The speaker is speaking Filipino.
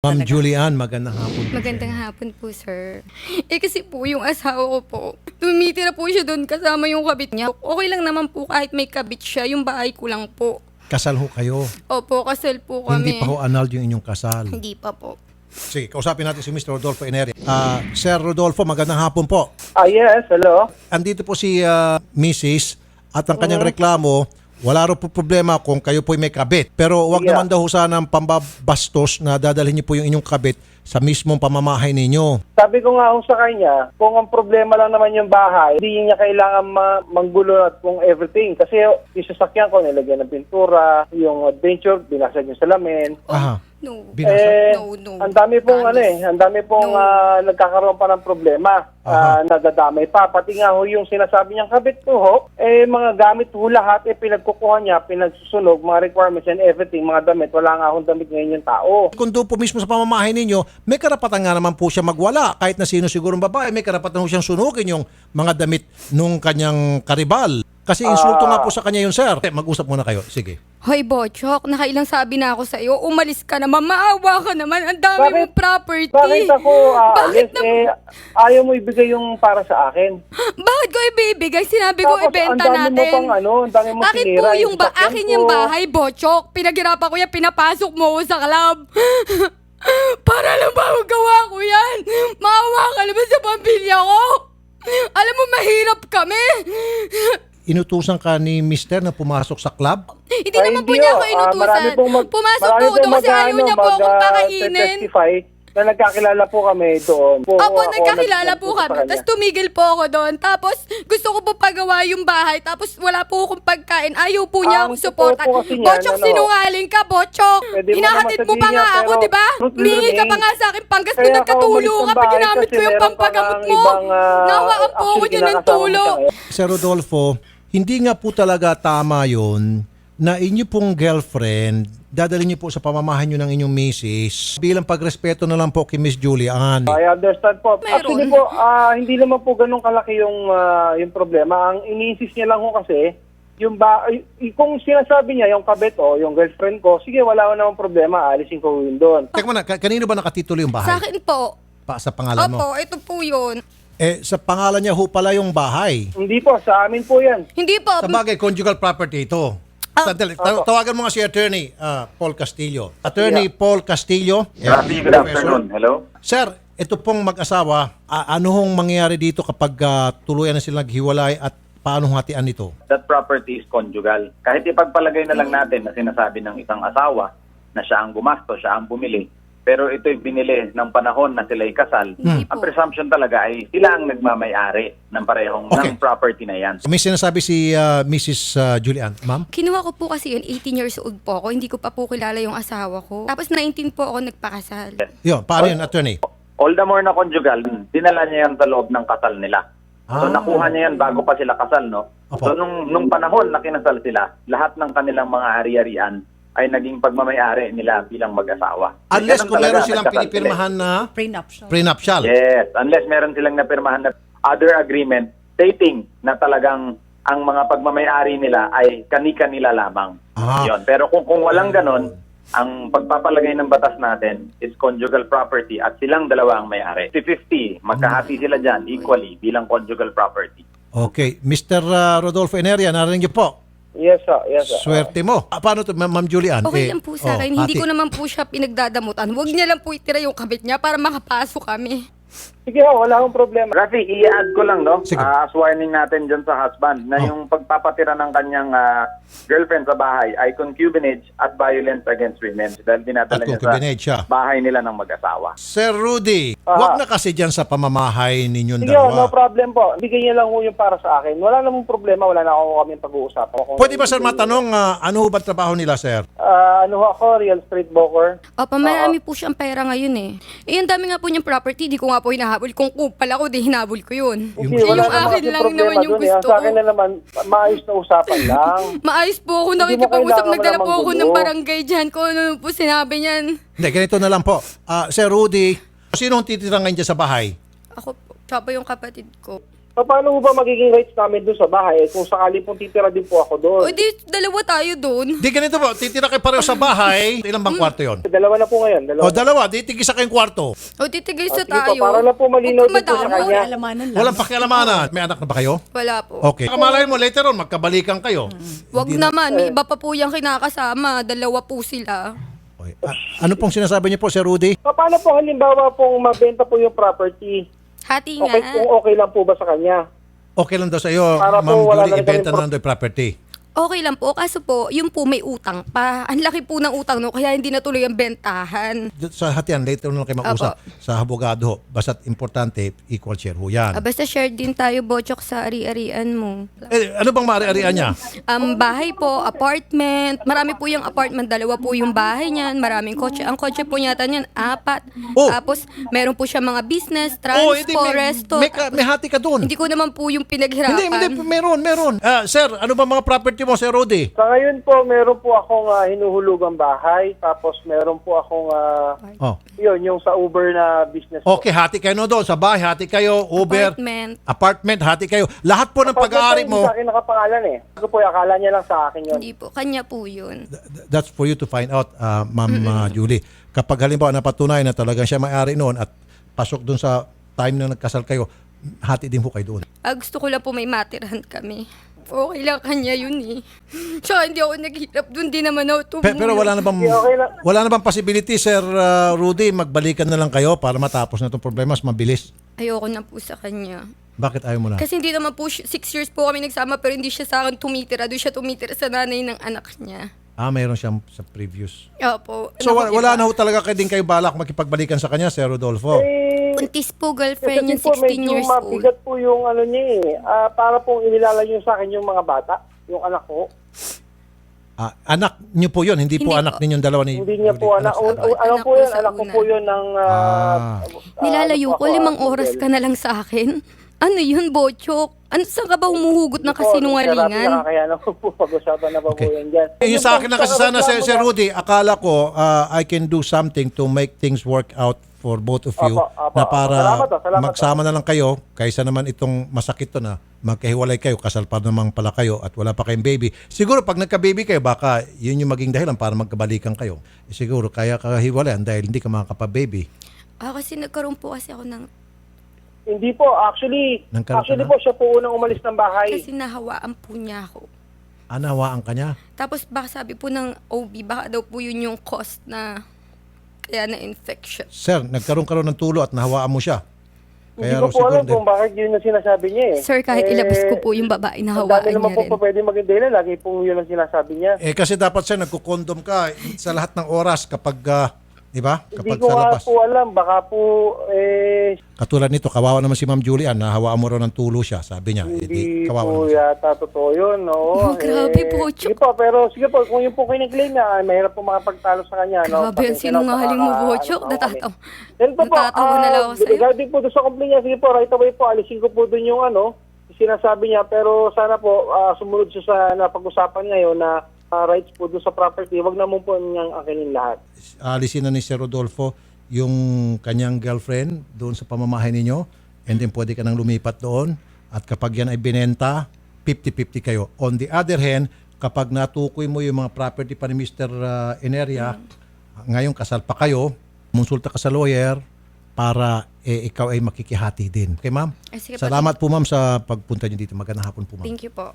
Ma'am Julian, magandang hapon po. Magandang hapon po, sir. Kasi po, yung asawa ko po, tumitira po siya doon kasama yung kabit niya. Okay lang naman po kahit may kabit siya, yung bahay ko lang po. Kasal ho kayo. Opo, kasal po kami. Hindi pa ho annulled yung inyong kasal. Hindi pa po. Sige, kausapin natin si Mr. Rodolfo Eneria. Sir Rodolfo, magandang hapon po. Yes, hello. Andito po si Mrs. at ang kanyang reklamo, wala ro po problema kung kayo po may kabit. Pero wag naman daw sana ang pambabastos na dadalhin niyo po yung inyong kabit sa mismong pamamahay ninyo. Sabi ko nga ho sa kanya, kung ang problema lang naman yung bahay, hindi niya kailangan manggulo at kung everything. Kasi yung sasakyan ko, nilagyan ng pintura, yung adventure, binasag yung salamin. Aha. No. Binasa? No. Ang dami pong ang dami pong nagkakaroon pa ng problema. Nadadamay pa. Pati nga ho yung sinasabi niyang kabit ko ho, mga gamit ho lahat, pinagkukuha niya, pinagsusunog, mga requirements and everything, mga damit. Wala nga akong damit ngayon yung tao. Kung doon po mismo sa pamamahay ninyo, may karapatan nga naman po siya magwala. Kahit na sino sigurong babae, may karapatan po siyang sunugin yung mga damit nung kanyang karibal. Kasi insulto nga po sa kanya yun, sir. Mag-usap muna kayo. Sige. Hoy, Bochok, nakailang sabi na ako sa'yo, umalis ka naman, maawa ka naman, ang dami mong property. Bakit ako Bakit ayaw mo ibigay yung para sa akin? Bakit ko ibibigay? Sinabi ko Tapos, ibenta ang dami natin. mo pang ang dami mo Akin sinira, po yung sasakyan akin ko. yung bahay, Bochok. Pinaghirapan ko yan, pinapasok mo ko sa club. Para lang ba magawa ko yan? Maawa ka naman sa pamilya ko. Alam mo, mahirap kami. Inutusan ka ni Mister na pumasok sa club? Hindi naman po niya ako inutusan. Pumasok po ako doon kasi ayaw niya po akong pakainin. Na nagkakilala po kami doon. Opo, nagkakilala po kami. Tapos tumigil po ako doon. Tapos gusto ko po pagawa yung bahay. Tapos wala po akong pagkain. Ayaw po niya akong suportan. Bochok, sinungaling ka, Bochok. Hinahatid mo pa nga ako, di ba? Humingi ka pa nga sa akin panggas na nagkatulo ka. Pag ginamit ko yung pampagamot mo. Nawaan po ako niya ng tulo. Sir Rodolfo, hindi nga po talaga tama yon na inyo pong girlfriend, dadalhin niyo po sa pamamahan niyo ng inyong misis bilang pagrespeto na lang po kay Miss Julian. I understand po. Meron. Actually po, hindi naman po ganun kalaki yung problema. Ang iniinsist niya lang ko kasi, kung sinasabi niya yung kabit o yung girlfriend ko, sige, wala namang problema, alisin ko yun doon. Teka muna, kanino ba nakatitulo yung bahay? Sa akin po. Sa pangalan mo? Opo, ito po yun. Sa pangalan niya ho pala yung bahay. Hindi po, sa amin po yan. Hindi po. Sa bagay, conjugal property ito. Sandali, tawagan mo nga si Attorney Paul Castillo. Attorney Paul Castillo. Rafi, good afternoon. Hello? Sir, ito pong mag-asawa, ano hong mangyayari dito kapag tuluyan na sila naghiwalay at paano hatian nito? That property is conjugal. Kahit ipagpalagay na lang natin na sinasabi ng isang asawa na siya ang gumasto, siya ang bumili, pero ito'y binili ng panahon na sila'y kasal, ang presumption talaga ay sila ang nagmamay-ari ng parehong ng property na yan. May sinasabi si Mrs. Julian. Ma'am? Kinuha ko po kasi yun, 18 years old po ako. Hindi ko pa po kilala yung asawa ko. Tapos 19 po ako nagpakasal. Yun, paano yun, Attorney? All the more na conjugal, dinala niya yan sa loob ng kasal nila. So nakuha niya yan bago pa sila kasal, no? Opo. So nung panahon na kinasal sila, lahat ng kanilang mga ari-arian ay naging pagmamay-ari nila bilang mag-asawa. Unless Ganun kung meron talaga, silang nagkasal sila. pinipirmahan na prenuptial. Yes, unless meron silang napirmahan na other agreement stating na talagang ang mga pagmamay-ari nila ay kani-kanila lamang. Yun. Pero kung walang ganon, ang pagpapalagay ng batas natin is conjugal property at silang dalawa ang may-ari. 50-50, magkahati sila dyan equally bilang conjugal property. Okay. Mr. Rodolfo Eneria, narinig niyo po. Yes, sir. Yes, sir. Swerte mo. Paano to, Ma'am Julian? Okay lang po sa akin. Hindi hati. ko naman po siya pinagdadamutan. Huwag niya lang po itira yung kabit niya para makapasok kami. Sige wala akong problema. Rafi, i-add ko lang, no? Sige. As warning natin dyan sa husband na yung pagpapatira ng kanyang girlfriend sa bahay ay concubinage at violence against women. Dahil dinadala At niya concubinage siya. sa bahay nila ng mag-asawa. Sir Rudy, wag na kasi dyan sa pamamahay ninyong Sige, no dalawa. problem po. Bigyan niya lang ho yung para sa akin. Wala namang problema, wala na ako kami pag-uusap. Pwede ba sir matanong, ano ho ba trabaho nila, sir? Ano ho ako, real street broker. Opo, marami po siyang pera ngayon eh. Ang dami nga po niyang property, di ko nga po hinahabol. Kung kupal ako, di hinabol ko yun. Hindi, Eh, wala yung naman akin kasi lang problema naman yung dun, gusto Sa akin ko. na naman, maayos na usapan lang. Maayos po ako, Hindi mo nakikipag-usap. kailangan Nagdala po namang ako gulo. ng barangay dyan. Kung ano po sinabi niyan. Hindi, ganito na lang po. Sir Rudy, sino ang titira ngayon dyan sa bahay? Ako po, siya po yung kapatid ko. Paano ba magiging rights namin doon sa bahay kung sakali pong titira din po ako doon? O di, dalawa tayo doon. Di ganito ba, titira kayo pareho sa bahay, ilang bang kwarto yon? Dalawa na po ngayon. O dalawa, di tigisa kayong kwarto. O titigay sa Sige po, tayo. para na po malinaw Huwag din po sa madamo. kanya. Alamanan lang. Walang pakialamanan. May anak na ba kayo? Wala po. Okay. Kamalayan mo, later on, magkabalikan kayo. Wag naman, may iba pa po yung kinakasama. Dalawa po sila. Okay. Ano pong sinasabi niyo po, Sir Rudy? Paano po halimbawa pong mabenta po yung property? Hati Okay, nga. kung okay lang po ba sa kanya? Okay lang daw sa iyo, Para po Ma'am wala Julie, na rin ibenta kaming na lang daw yung property. Okay lang po, kaso po, yung po may utang pa. Ang laki po ng utang, no? Kaya hindi natuloy ang bentahan. Sa hatian, later on lang kayo mag-usap. Sa abogado ho, basta't importante, equal share ho yan. Basta share din tayo, Bochok, sa ari-arian mo. Ano bang maaari-arian niya? Bahay po, apartment. Marami po yung apartment. Dalawa po yung bahay niyan. Maraming kotse. Ang kotse po niya niyan, 4. Oh. Tapos, meron po siya mga business, Hindi, transpo, resto. may hati ka doon. Hindi ko naman po yung pinaghirapan. Hindi, meron. Sir, ano ba mga property mo, Sir Rudy? Sa ngayon po, meron po akong hinuhulugang bahay. Tapos meron po akong, Oh. yung sa Uber na business po. Okay, hati kayo no doon. Sa bahay, hati kayo. Uber, Apartment. hati kayo. Lahat po ng pag-aari Hindi mo, sa akin nakapangalan eh. Ako po, akala niya lang sa akin yun. Hindi po. Kanya po yun. that's for you to find out, Ma'am Julie. Kapag halimbawa napatunayan na talagang siya may-ari noon at pasok doon sa time na nagkasal kayo, hati din po kayo doon. Gusto ko lang po may matirahan kami. Okay lang kanya yun eh. Tsaka hindi ako naghirap doon. Di naman ako tumulong. Pero wala na bang Okay lang. wala na bang possibility, Sir Rudy, magbalikan na lang kayo para matapos na itong problema, mas mabilis? Ayoko na po sa kanya. Bakit ayaw mo na? Kasi hindi naman po, 6 years po kami nagsama pero hindi siya sa akin tumitira. Doon siya tumitira sa nanay ng anak niya. Mayroon siyang sa previous. Opo. So wala na ho talaga kayo din kayo balak makipagbalikan sa kanya, Sir Rodolfo? Buntis po girlfriend niya, Kasi po, 16 medyo years old. mabigat po yung ano niya eh. Para pong inilalayo sa akin yung mga bata, yung anak ko. Anak niyo po yun, hindi po Hindi anak po. ninyong dalawa ni Hindi niya Rudy. po anak. Ano Anak po po yun? sa Anak ko una. po yun ng... Nilalayo ano ko, po ako, 5 oras ka na lang sa akin. Ano yun, Bochok? Ano, saan ka ba humuhugot ng kasinungalingan? Kaya naman po pag-usapan na ba po yan dyan. Yung sa akin na kasi sana, Sir Rudy, akala ko I can do something to make things work out for both of you Apo. na para Salamat. magsama na lang kayo kaysa naman itong masakit to na magkahiwalay kayo, kasal pa naman pala kayo at wala pa kayong baby. Siguro pag nagka-baby kayo, baka yun yung maging dahilan para magkabalikan kayo. Siguro kaya kahiwalayan dahil hindi ka makakapa-baby. Kasi nagkaroon po kasi ako ng... Hindi po, actually po siya po unang umalis ng bahay. Kasi nahawaan po niya ako. Anawaan ka niya? Tapos baka sabi po ng OB, baka daw po yun yung cause na kaya na-infection. Sir, nagkaroon ng tulo at nahawaan mo siya. Hindi ko po alam kung bakit yun ang sinasabi niya eh. Sir, kahit ilabas ko po yung babae, Ang nahawaan dami naman niya rin. po pwede maging dahilan. Lagi pong yun ang sinasabi niya. Kasi dapat sir, nagkukondom ka sa lahat ng oras kapag, di ba? Hindi Kapag ko sa nga labas. po alam. Baka po Katulad nito, kawawa naman si Ma'am Julian, nahawaan mo raw ng tulo siya, sabi niya. hindi Kawawa po naman siya. yata totoo yun. Oh, No? grabe po, Sige po, pero sige po, kung yun po kiniklaim niya, mahirap po makapagtalo sa kanya. No? Grabe, ang sinungaling mo, Bochok. Natatawa. Then po Natatawa na lang ako sa'yo. regarding po doon sa complaint niya, sige po, right away po, alisin ko po doon yung sinasabi niya, pero sana po sumunod siya sa napag-usapan ngayon na rights po doon sa property, wag na mo po niyang akinin lahat. Alisin na ni Sir Rodolfo yung kanyang girlfriend doon sa pamamahay ninyo and then pwede ka nang lumipat doon at kapag yan ay binenta, 50-50 kayo. On the other hand, kapag natukoy mo yung mga property pa ni Mr. Eneria, ngayon kasal pa kayo, monsulta ka sa lawyer para ikaw ay makikihati din. Okay, ma'am? Sige po. Salamat po, ma'am, sa pagpunta niyo dito. Magandang hapon po, ma'am. Thank you po.